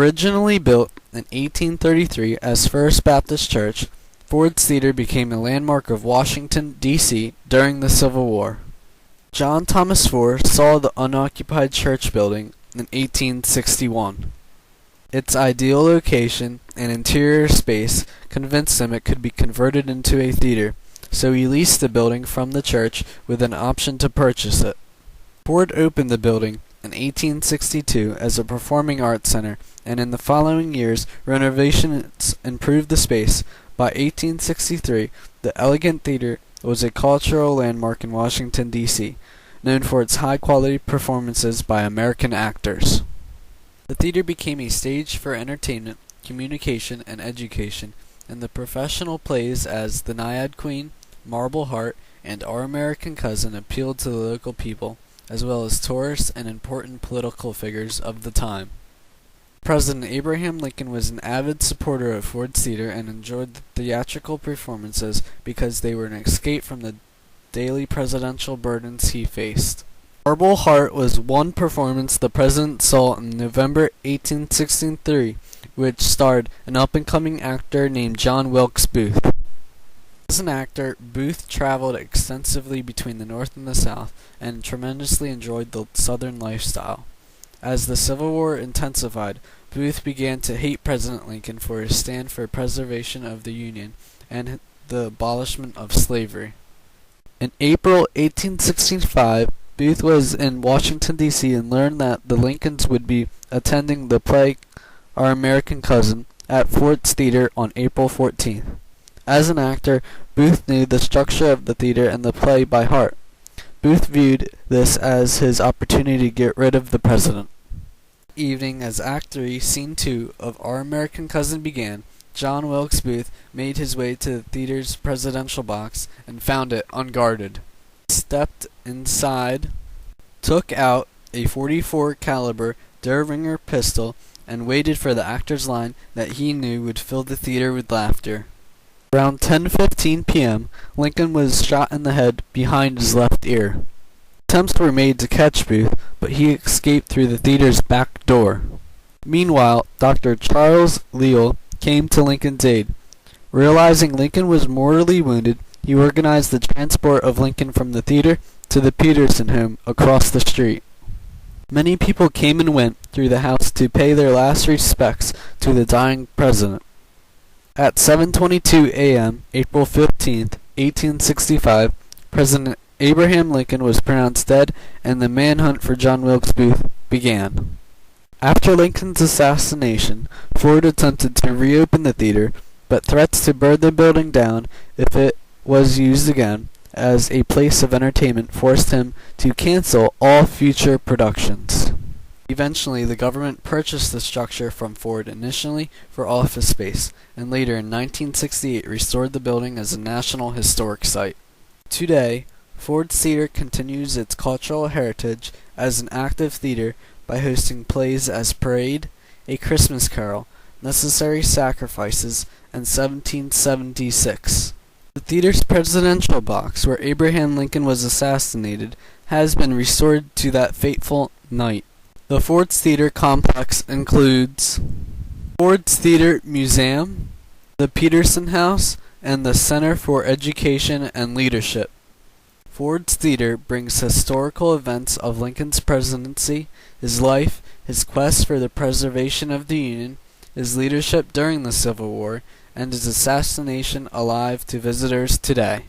Originally built in 1833 as First Baptist Church, Ford's Theater became a landmark of Washington, D.C. during the Civil War. John Thomas Ford saw the unoccupied church building in 1861. Its ideal location and interior space convinced him it could be converted into a theater, so he leased the building from the church with an option to purchase it. Ford opened the building in 1862 as a performing arts center, and in the following years renovations improved the space. By 1863, the Elegant Theater was a cultural landmark in Washington, D.C., known for its high-quality performances by American actors. The theater became a stage for entertainment, communication, and education, and the professional plays as The Naiad Queen, Marble Heart, and Our American Cousin appealed to the local people, as well as tourists and important political figures of the time. President Abraham Lincoln was an avid supporter of Ford's Theater and enjoyed the theatrical performances because they were an escape from the daily presidential burdens he faced. Marble Heart was one performance the president saw in November 1863, which starred an up-and-coming actor named John Wilkes Booth. As an actor, Booth traveled extensively between the North and the South, and tremendously enjoyed the Southern lifestyle. As the Civil War intensified, Booth began to hate President Lincoln for his stand for preservation of the Union and the abolishment of slavery. In April 1865, Booth was in Washington, D.C. and learned that the Lincolns would be attending the play Our American Cousin at Ford's Theater on April 14th. As an actor, Booth knew the structure of the theater and the play by heart. Booth viewed this as his opportunity to get rid of the president. Evening, as Act 3, Scene 2 of Our American Cousin began, John Wilkes Booth made his way to the theater's presidential box and found it unguarded. He stepped inside, took out a .44 caliber Derringer pistol, and waited for the actor's line that he knew would fill the theater with laughter. Around 10:15 p.m., Lincoln was shot in the head behind his left ear. Attempts were made to catch Booth, but he escaped through the theater's back door. Meanwhile, Dr. Charles Leal came to Lincoln's aid. Realizing Lincoln was mortally wounded, he organized the transport of Lincoln from the theater to the Peterson home across the street. Many people came and went through the house to pay their last respects to the dying president. At 7:22 a.m., April 15, 1865, President Abraham Lincoln was pronounced dead, and the manhunt for John Wilkes Booth began. After Lincoln's assassination, Ford attempted to reopen the theater, but threats to burn the building down if it was used again as a place of entertainment forced him to cancel all future productions. Eventually, the government purchased the structure from Ford initially for office space, and later in 1968 restored the building as a National Historic Site. Today, Ford's Theater continues its cultural heritage as an active theater by hosting plays as Parade, A Christmas Carol, Necessary Sacrifices, and 1776. The theater's presidential box, where Abraham Lincoln was assassinated, has been restored to that fateful night. The Ford's Theater complex includes Ford's Theater Museum, the Peterson House, and the Center for Education and Leadership. Ford's Theater brings historical events of Lincoln's presidency, his life, his quest for the preservation of the Union, his leadership during the Civil War, and his assassination alive to visitors today.